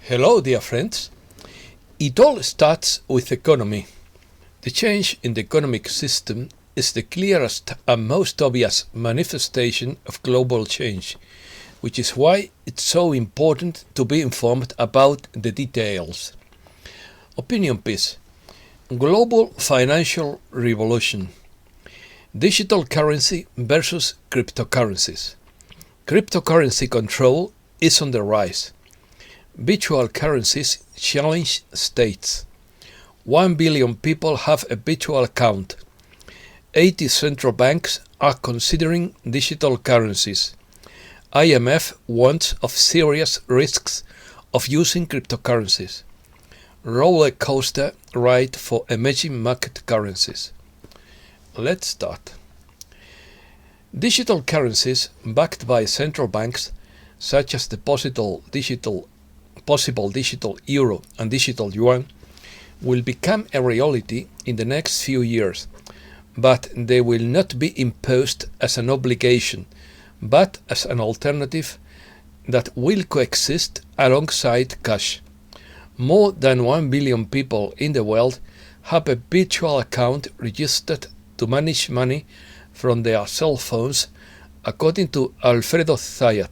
Hello, dear friends. It all starts with economy. The change in the economic system is the clearest and most obvious manifestation of global change, which is why it's so important to be informed about the details. Opinion piece. Global financial revolution. Digital currency versus cryptocurrencies. Cryptocurrency control is on the rise. Virtual currencies challenge states. 1 billion people have a virtual account. 80 central banks are considering digital currencies. IMF warns of serious risks of using cryptocurrencies. Roller coaster ride for emerging market currencies. Let's start. Digital currencies backed by central banks, such as the possible digital euro and digital yuan, will become a reality in the next few years, but they will not be imposed as an obligation, but as an alternative that will coexist alongside cash. More than 1 billion people in the world have a virtual account registered to manage money from their cell phones, according to Alfredo Zayat.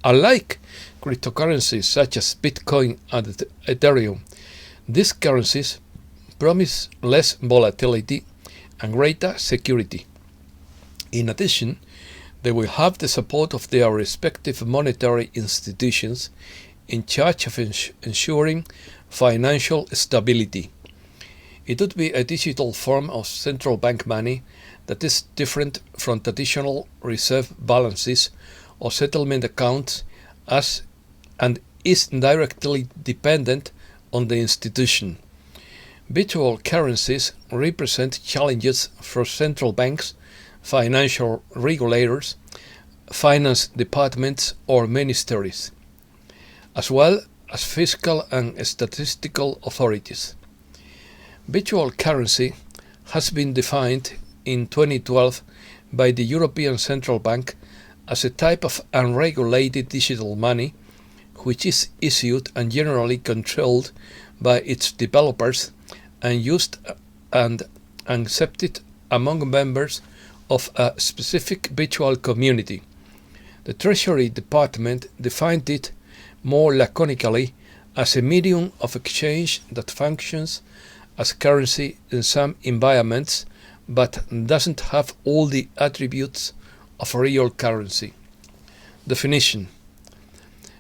Unlike cryptocurrencies such as Bitcoin and Ethereum, these currencies promise less volatility and greater security. In addition, they will have the support of their respective monetary institutions in charge of ensuring financial stability. It would be a digital form of central bank money that is different from traditional reserve balances or settlement accounts and is directly dependent on the institution. Virtual currencies represent challenges for central banks, financial regulators, finance departments or ministries, as well as fiscal and statistical authorities. Virtual currency has been defined in 2012 by the European Central Bank as a type of unregulated digital money which is issued and generally controlled by its developers and used and accepted among members of a specific virtual community. The Treasury Department defined it more laconically as a medium of exchange that functions as currency in some environments but doesn't have all the attributes of real currency. Definition.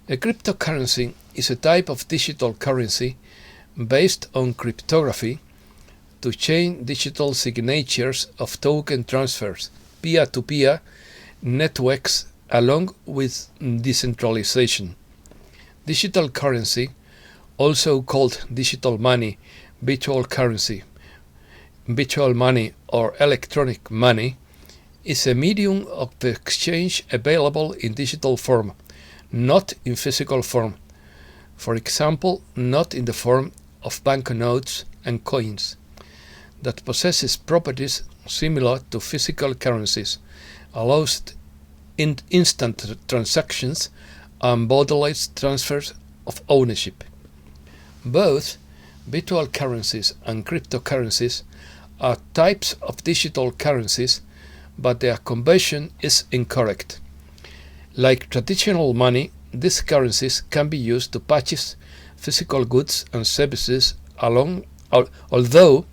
A cryptocurrency is a type of digital currency based on cryptography to chain digital signatures of token transfers, peer-to-peer networks along with decentralization. Digital currency, also called digital money, virtual currency, virtual money or electronic money, is a medium of the exchange available in digital form, not in physical form. For example, not in the form of banknotes and coins, that possesses properties similar to physical currencies, allows instant transactions and borderless transfers of ownership. Both virtual currencies and cryptocurrencies are types of digital currencies, but their conversion is incorrect. Like traditional money, these currencies can be used to purchase physical goods and services although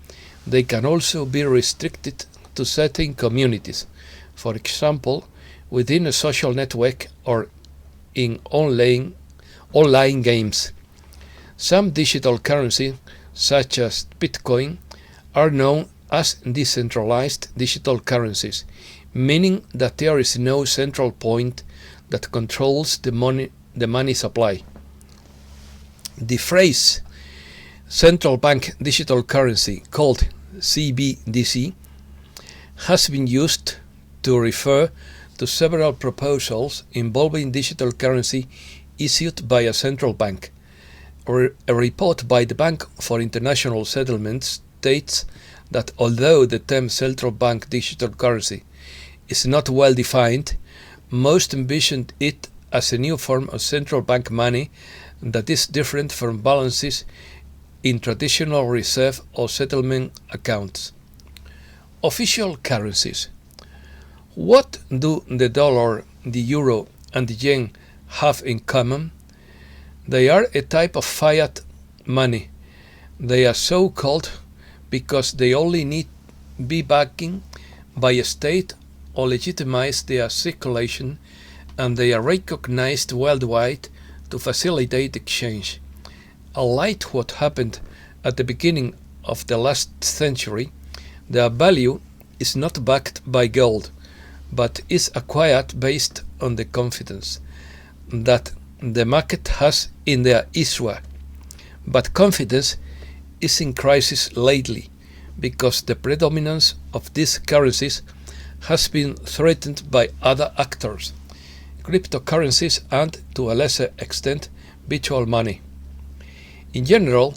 they can also be restricted to certain communities, for example, within a social network or in online games. Some digital currencies, such as Bitcoin, are known as decentralized digital currencies, meaning that there is no central point that controls the money supply. The phrase central bank digital currency, called CBDC, has been used to refer to several proposals involving digital currency issued by a central bank. A report by the Bank for International Settlements states that although the term central bank digital currency is not well defined, most envisioned it as a new form of central bank money that is different from balances in traditional reserve or settlement accounts. Official currencies. What do the dollar, the euro, and the yen have in common? They are a type of fiat money. They are so called because they only need be backing by a state or legitimize their circulation, and they are recognized worldwide to facilitate exchange. Unlike what happened at the beginning of the last century, their value is not backed by gold, but is acquired based on the confidence that the market has in their issuer. But confidence is in crisis lately because the predominance of these currencies has been threatened by other actors, cryptocurrencies and, to a lesser extent, virtual money. In general,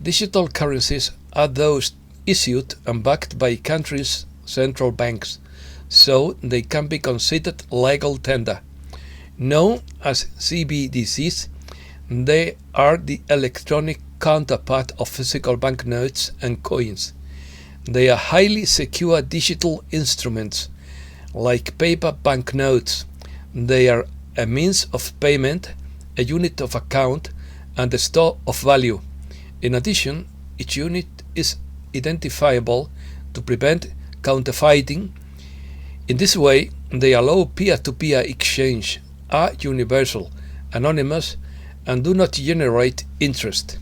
digital currencies are those issued and backed by countries' central banks, so they can be considered legal tender. Known as CBDCs, they are the electronic counterpart of physical banknotes and coins. They are highly secure digital instruments, like paper banknotes. They are a means of payment, a unit of account, and a store of value. In addition, each unit is identifiable to prevent counterfeiting. In this way, they allow peer-to-peer exchange, are universal, anonymous, and do not generate interest.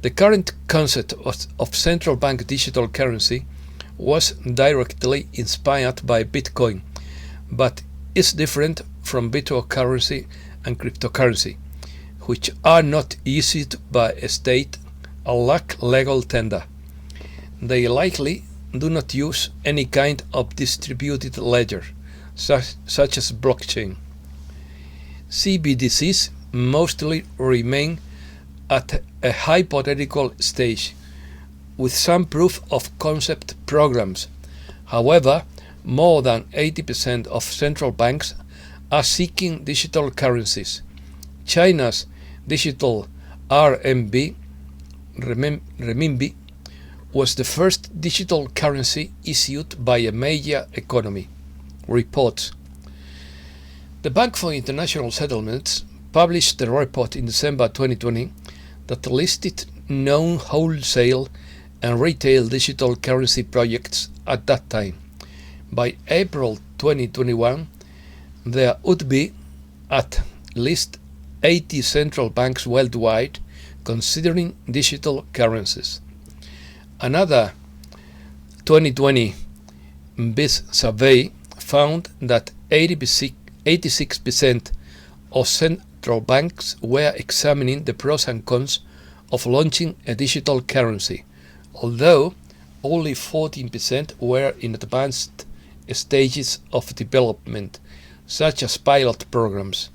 The current concept of central bank digital currency was directly inspired by Bitcoin, but is different from virtual currency and cryptocurrency, which are not issued by a state and lack legal tender. They likely do not use any kind of distributed ledger, such as blockchain. CBDCs mostly remain at a hypothetical stage, with some proof of concept programs. However, more than 80% of central banks are seeking digital currencies. China's digital renminbi was the first digital currency issued by a major economy, reports. The Bank for International Settlements published a report in December 2020 that listed known wholesale and retail digital currency projects at that time. By April 2021, there would be at least 80 central banks worldwide considering digital currencies. Another 2020 BIS survey found that 86% of central banks were examining the pros and cons of launching a digital currency, although only 14% were in advanced stages of development, such as pilot programs.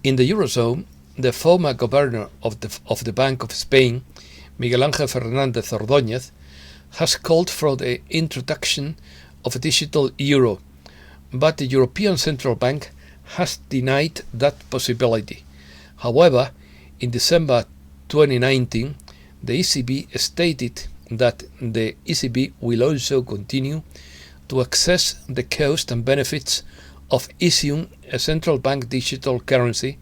In the Eurozone, the former governor of the Bank of Spain, Miguel Ángel Fernández Ordóñez, has called for the introduction of a digital euro, but the European Central Bank has denied that possibility. However, in December 2019, the ECB stated that the ECB will also continue to assess the cost and benefits of issuing a central bank digital currency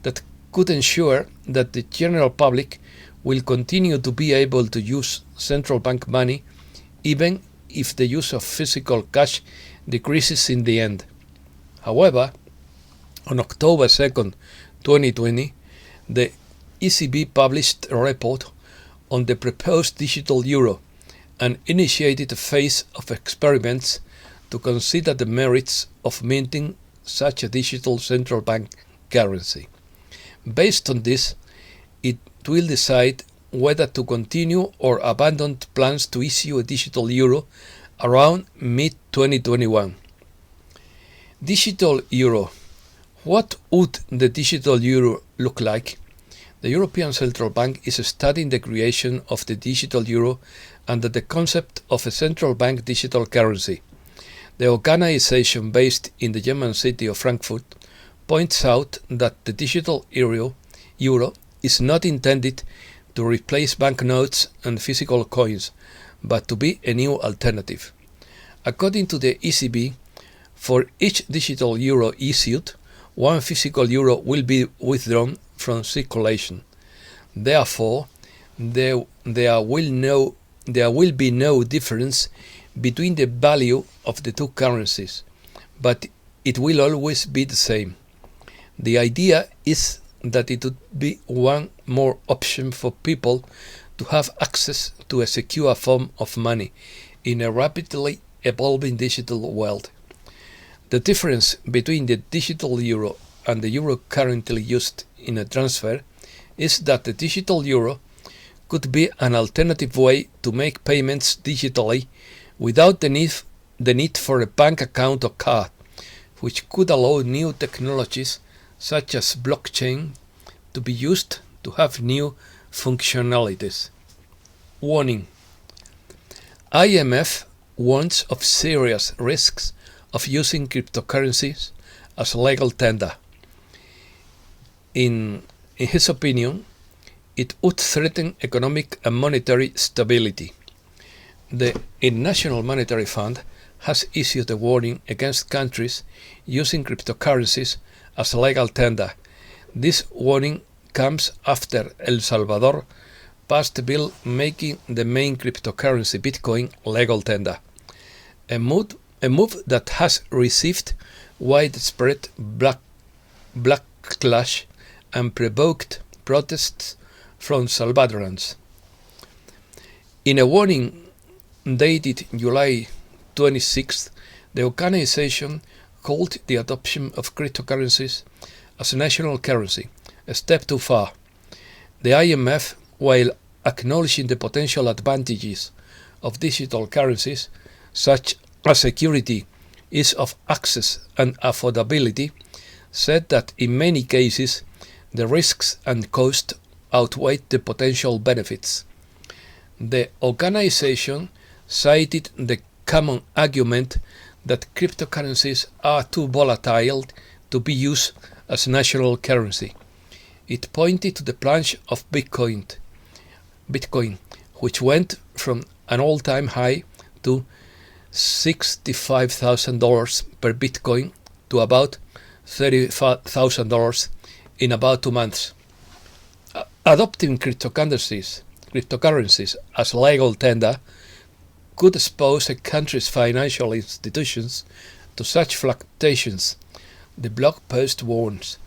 that could ensure that the general public will continue to be able to use central bank money even if the use of physical cash decreases in the end. However, on October 2nd, 2020, the ECB published a report on the proposed digital euro and initiated a phase of experiments to consider the merits of minting such a digital central bank currency. Based on this, it will decide whether to continue or abandon plans to issue a digital euro around mid-2021. Digital euro. What would the digital euro look like? The European Central Bank is studying the creation of the digital euro under the concept of a central bank digital currency. The organization, based in the German city of Frankfurt, points out that the digital euro is not intended to replace banknotes and physical coins, but to be a new alternative. According to the ECB, for each digital euro issued, one physical euro will be withdrawn from circulation. Therefore, there will be no difference between the value of the two currencies, but it will always be the same. The idea is that it would be one more option for people to have access to a secure form of money in a rapidly evolving digital world. The difference between the digital euro and the euro currently used in a transfer is that the digital euro could be an alternative way to make payments digitally without the need for a bank account or card, which could allow new technologies such as blockchain to be used to have new functionalities. Warning: IMF warns of serious risks of using cryptocurrencies as legal tender. In his opinion, it would threaten economic and monetary stability. The International Monetary Fund has issued a warning against countries using cryptocurrencies as legal tender. This warning comes after El Salvador passed a bill making the main cryptocurrency Bitcoin legal tender, a move that has received widespread backlash and provoked protests from Salvadorans. In a warning dated July 26th, the organization called the adoption of cryptocurrencies as a national currency a step too far. The IMF, while acknowledging the potential advantages of digital currencies, such as security, ease of access, and affordability, said that in many cases the risks and costs outweigh the potential benefits. The organization cited the common argument that cryptocurrencies are too volatile to be used as national currency. It pointed to the plunge of Bitcoin, which went from an all-time high to $65,000 per Bitcoin to about $35,000 in about 2 months. Adopting cryptocurrencies as legal tender could expose a country's financial institutions to such fluctuations. The blog post warns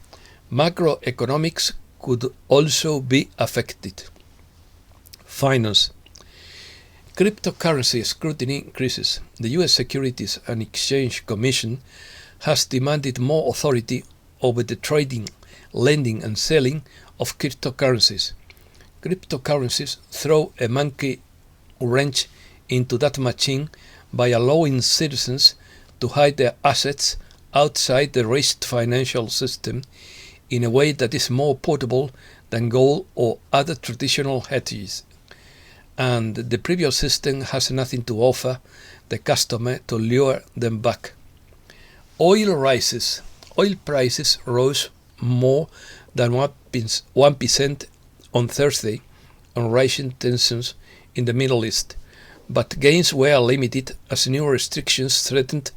macroeconomics could also be affected. Finance. Cryptocurrency scrutiny increases. The U.S. Securities and Exchange Commission has demanded more authority over the trading, lending, and selling of cryptocurrencies. Cryptocurrencies throw a monkey wrench into that machine by allowing citizens to hide their assets outside the risked financial system in a way that is more portable than gold or other traditional hedges, and the previous system has nothing to offer the customer to lure them back. Oil rises. Oil prices rose more than 1% on Thursday on rising tensions in the Middle East, but gains were limited as new restrictions threatened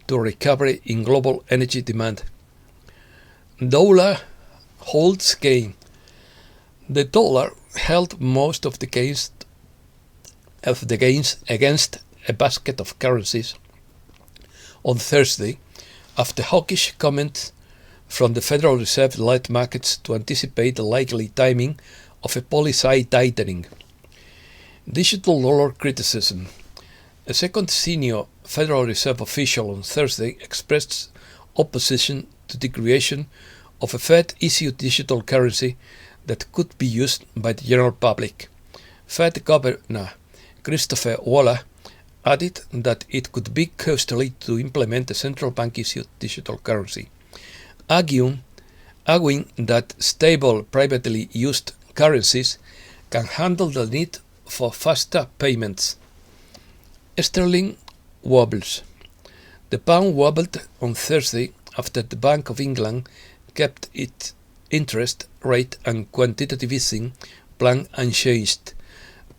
to recovery in global energy demand. Dollar holds gain. The dollar held most of the gains against a basket of currencies on Thursday after hawkish comments from the Federal Reserve led markets to anticipate the likely timing of a policy tightening. Digital dollar criticism. A second senior Federal Reserve official on Thursday expressed opposition to the creation of a Fed-issued digital currency that could be used by the general public. Fed Governor Christopher Waller added that it could be costly to implement a central bank-issued digital currency, arguing that stable privately used currencies can handle the need for faster payments. Sterling wobbles. The pound wobbled on Thursday after the Bank of England kept its interest rate and quantitative easing plan unchanged,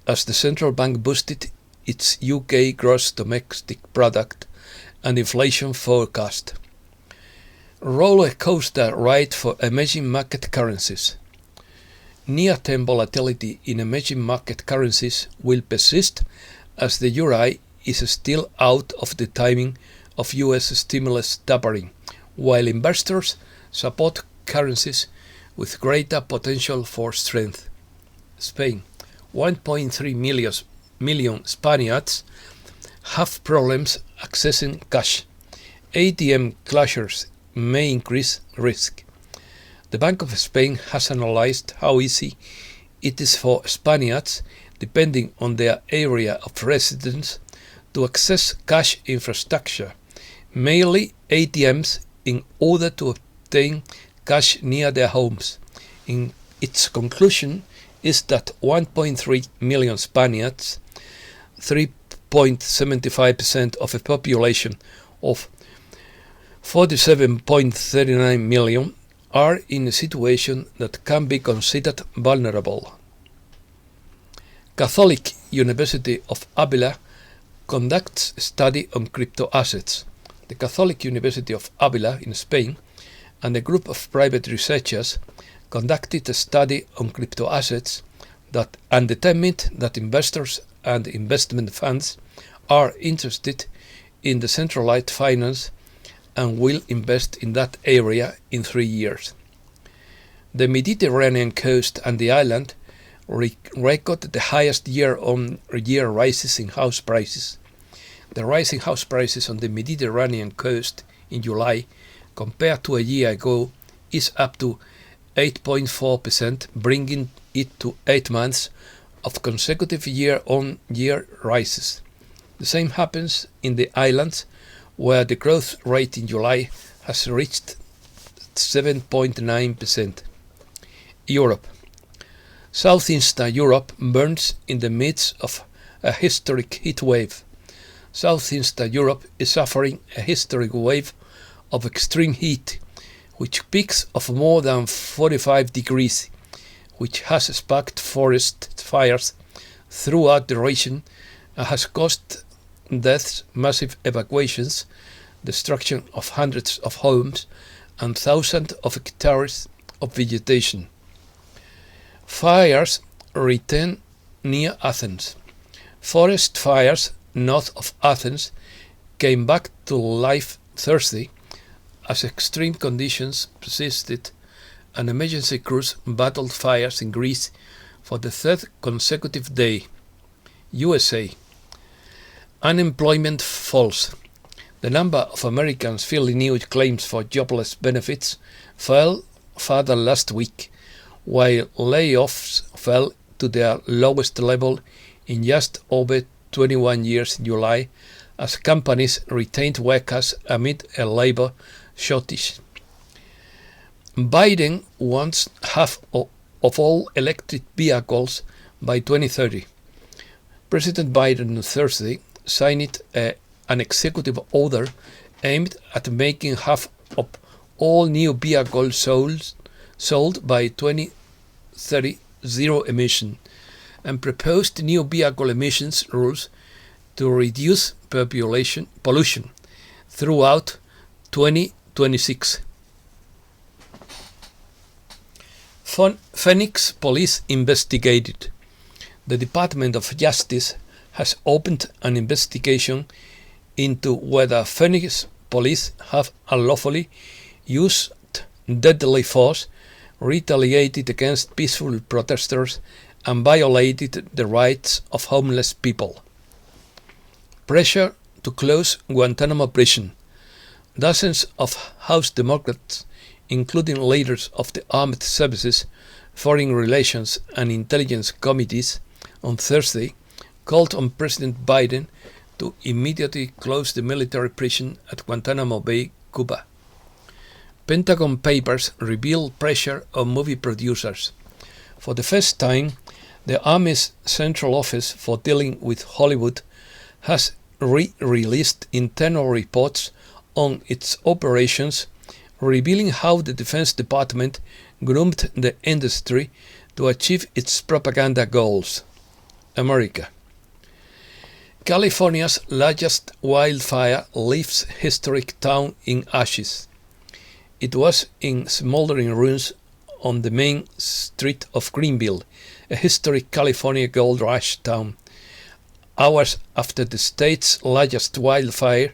as the central bank boosted its UK gross domestic product and inflation forecast. Roller coaster ride for emerging market currencies. Near-term volatility in emerging market currencies will persist as the euro is still out of the timing of US stimulus tapering, while investors support currencies with greater potential for strength. Spain. 1.3 million Spaniards have problems accessing cash. ATM closures may increase risk. The Bank of Spain has analyzed how easy it is for Spaniards, depending on their area of residence, to access cash infrastructure, mainly ATMs, in order to obtain cash near their homes. In its conclusion is that 1.3 million Spaniards, 3.75% of a population of 47.39 million, are in a situation that can be considered vulnerable. Catholic University of Avila conducts a study on crypto assets. The Catholic University of Avila in Spain and a group of private researchers conducted a study on crypto assets and determined that investors and investment funds are interested in decentralized finance and will invest in that area in 3 years. The Mediterranean coast and the island recorded the highest year-on-year rises in house prices. The rise in house prices on the Mediterranean coast in July, compared to a year ago, is up to 8.4%, bringing it to 8 months of consecutive year-on-year rises. The same happens in the islands, where the growth rate in July has reached 7.9%. Europe. Southeastern Europe burns in the midst of a historic heat wave. Southeastern Europe is suffering a historic wave of extreme heat, which peaks of more than 45 degrees, which has sparked forest fires throughout the region and has caused deaths, massive evacuations, destruction of hundreds of homes, and thousands of hectares of vegetation. Fires return near Athens. Forest fires north of Athens came back to life Thursday as extreme conditions persisted and emergency crews battled fires in Greece for the third consecutive day. USA. Unemployment falls. The number of Americans filing new claims for jobless benefits fell further last week, while layoffs fell to their lowest level in just over 21 years in July, as companies retained workers amid a labor shortage. Biden wants half of all electric vehicles by 2030. President Biden on Thursday signed an executive order aimed at making half of all new vehicles sold by 2030 zero emission, and proposed new vehicle emissions rules to reduce pollution throughout 2026. Phoenix police investigated. The Department of Justice has opened an investigation into whether Phoenix police have unlawfully used deadly force, retaliated against peaceful protesters, and violated the rights of homeless people. Pressure to close Guantanamo prison. Dozens of House Democrats, including leaders of the Armed Services, Foreign Relations, and Intelligence Committees, on Thursday called on President Biden to immediately close the military prison at Guantanamo Bay, Cuba. Pentagon papers reveal pressure on movie producers. For the first time, the Army's Central Office for Dealing with Hollywood has released internal reports on its operations revealing how the Defense Department groomed the industry to achieve its propaganda goals. America. California's largest wildfire leaves historic town in ashes. It was in smoldering ruins on the main street of Greenville, a historic California gold rush town, hours after the state's largest wildfire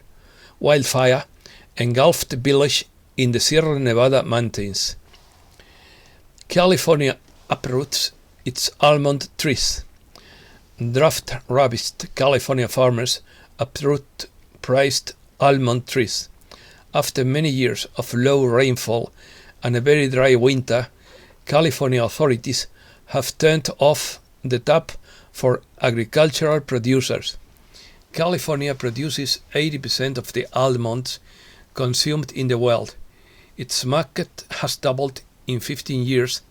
engulfed the village in the Sierra Nevada mountains. California uproots its almond trees. Drought-ravaged California farmers uproot prized almond trees. After many years of low rainfall and a very dry winter, California authorities have turned off the tap for agricultural producers. California produces 80% of the almonds consumed in the world. Its market has doubled in 15 years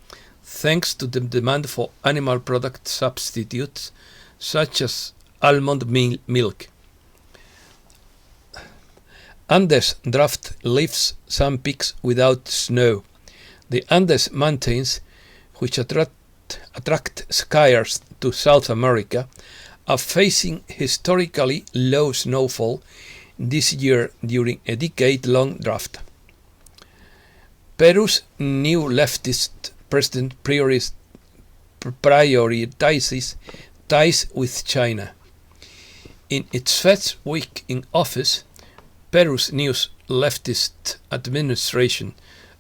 thanks to the demand for animal product substitutes such as almond milk. Andes drought leaves some peaks without snow. The Andes Mountains, which attract skiers to South America, are facing historically low snowfall this year during a decade-long drought. Peru's new leftist president prioritizes ties with China. In its first week in office, Peru's new leftist administration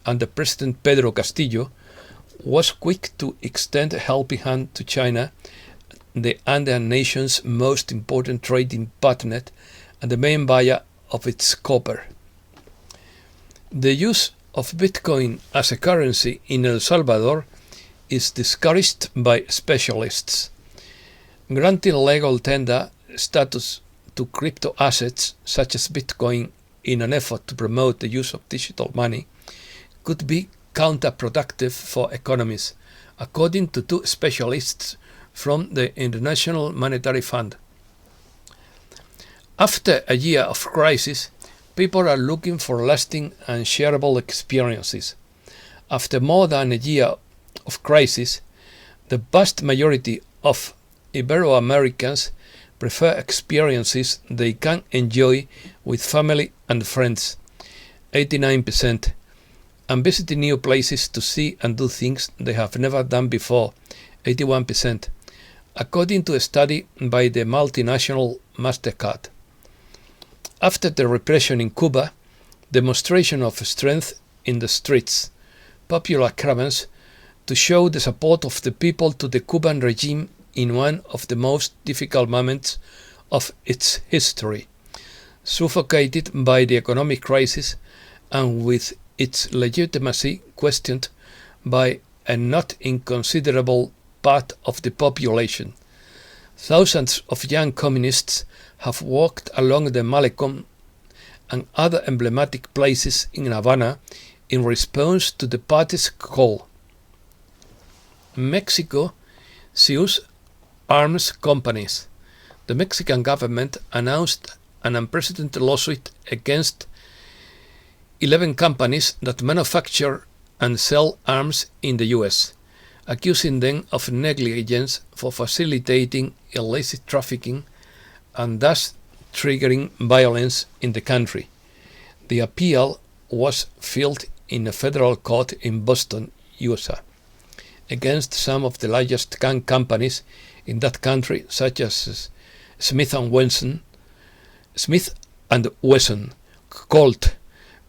under President Pedro Castillo was quick to extend a helping hand to China, the Andean nation's most important trading partner and the main buyer of its copper. The use of Bitcoin as a currency in El Salvador is discouraged by specialists. Granting legal tender status to crypto assets such as Bitcoin in an effort to promote the use of digital money could be counterproductive for economies, according to two specialists from the International Monetary Fund. After a year of crisis, people are looking for lasting and shareable experiences. After more than a year of crisis, the vast majority of Ibero-Americans prefer experiences they can enjoy with family and friends, 89%, and visiting new places to see and do things they have never done before, 81%, according to a study by the multinational MasterCard. After the repression in Cuba, demonstration of strength in the streets, popular caravans to show the support of the people to the Cuban regime in one of the most difficult moments of its history, suffocated by the economic crisis and with its legitimacy questioned by a not inconsiderable part of the population. Thousands of young communists have walked along the Malecón and other emblematic places in Havana in response to the party's call. Mexico sues arms companies. The Mexican government announced an unprecedented lawsuit against 11 companies that manufacture and sell arms in the US, accusing them of negligence for facilitating illicit trafficking and thus triggering violence in the country. The appeal was filed in a federal court in Boston, USA, against some of the largest gun companies in that country, such as Smith & Wesson, Colt,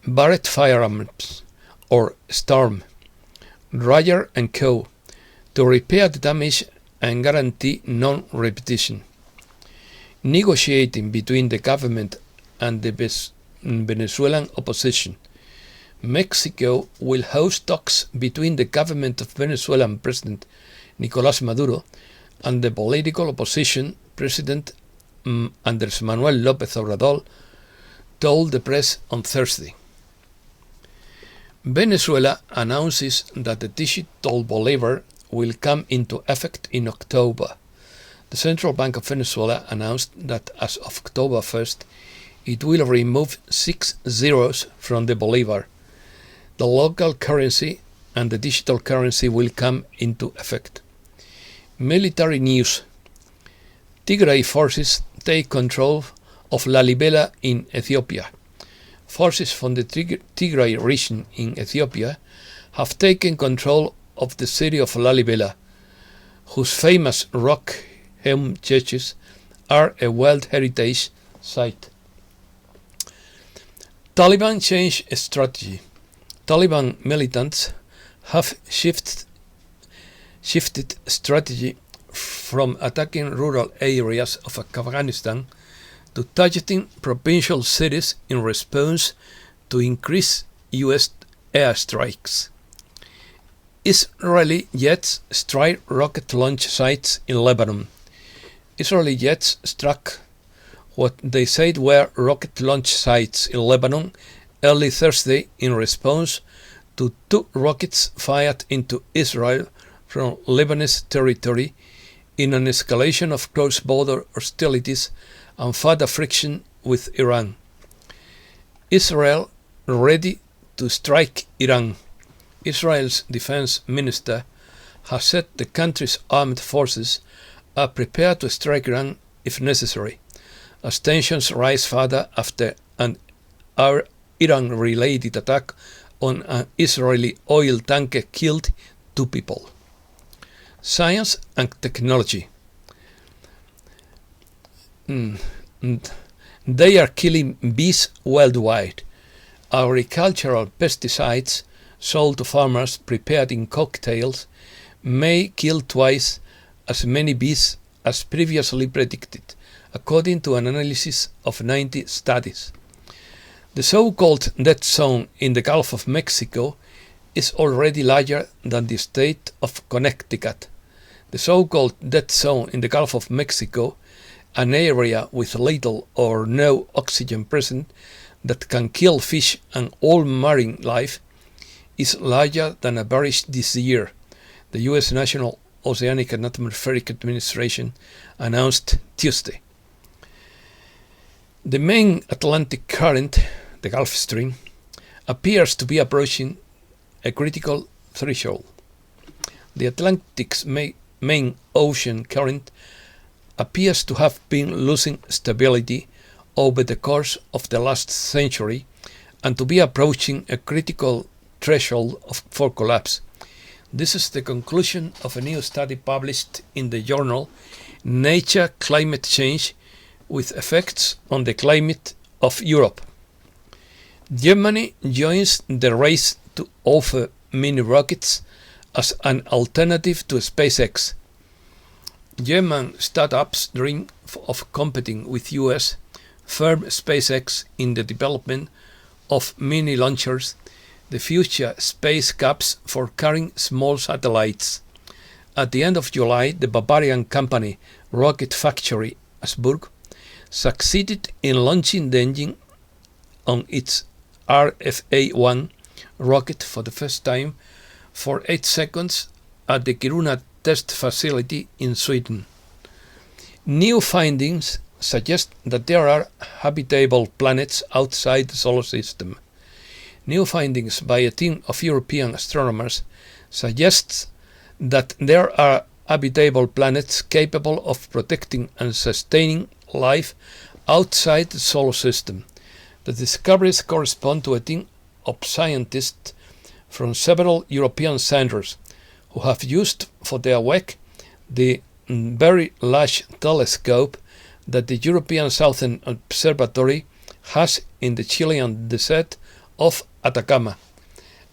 Barrett Firearms, or Storm, Ryder & Co., to repair the damage and guarantee non-repetition. Negotiating between the government and the Venezuelan opposition, Mexico will host talks between the government of Venezuelan President Nicolás Maduro and the political opposition President Andrés Manuel López Obrador, told the press on Thursday. Venezuela announces that the digital bolivar will come into effect in October. The Central Bank of Venezuela announced that as of October 1st, it will remove 6 zeros from the bolivar. the local currency and the digital currency will come into effect. Military news. Tigray forces take control of Lalibela in Ethiopia. Forces from the Tigray region in Ethiopia have taken control of the city of Lalibela, whose famous rock-hewn churches are a World Heritage Site. Taliban change strategy. Taliban militants have shifted strategy from attacking rural areas of Afghanistan to targeting provincial cities in response to increased U.S. airstrikes. Israeli jets strike rocket launch sites in Lebanon. Israeli jets struck what they said were rocket launch sites in Lebanon early Thursday in response to 2 rockets fired into Israel from Lebanese territory in an escalation of cross-border hostilities and further friction with Iran. Israel ready to strike Iran. Israel's defense minister has said the country's armed forces are prepared to strike Iran if necessary, as tensions rise further after an Iran-related attack on an Israeli oil tanker killed 2 people. Science and technology. They are killing bees worldwide. Agricultural pesticides sold to farmers prepared in cocktails may kill twice as many bees as previously predicted, according to an analysis of 90 studies. The so-called dead zone in the Gulf of Mexico is already larger than the state of Connecticut. The so-called dead zone in the Gulf of Mexico, an area with little or no oxygen present that can kill fish and all marine life, is larger than average this year, the U.S. National Oceanic and Atmospheric Administration announced Tuesday. The main Atlantic current, the Gulf Stream, appears to be approaching a critical threshold. The Atlantic's main ocean current appears to have been losing stability over the course of the last century and to be approaching a critical threshold for collapse. This is the conclusion of a new study published in the journal Nature Climate Change with Effects on the Climate of Europe. Germany joins the race to offer mini rockets as an alternative to SpaceX. German startups dream of competing with US firm SpaceX in the development of mini launchers, the future space caps for carrying small satellites. At the end of July, the Bavarian company Rocket Factory Asburg succeeded in launching the engine on its RFA-1 rocket for the first time for 8 seconds at the Kiruna test facility in Sweden. New findings suggest that there are habitable planets outside the solar system. New findings by a team of European astronomers suggests that there are habitable planets capable of protecting and sustaining life outside the solar system. The discoveries correspond to a team of scientists from several European centers who have used for their work the very large telescope that the European Southern Observatory has in the Chilean desert of Atacama.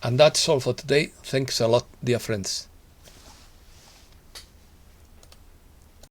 And that's all for today. Thanks a lot, dear friends.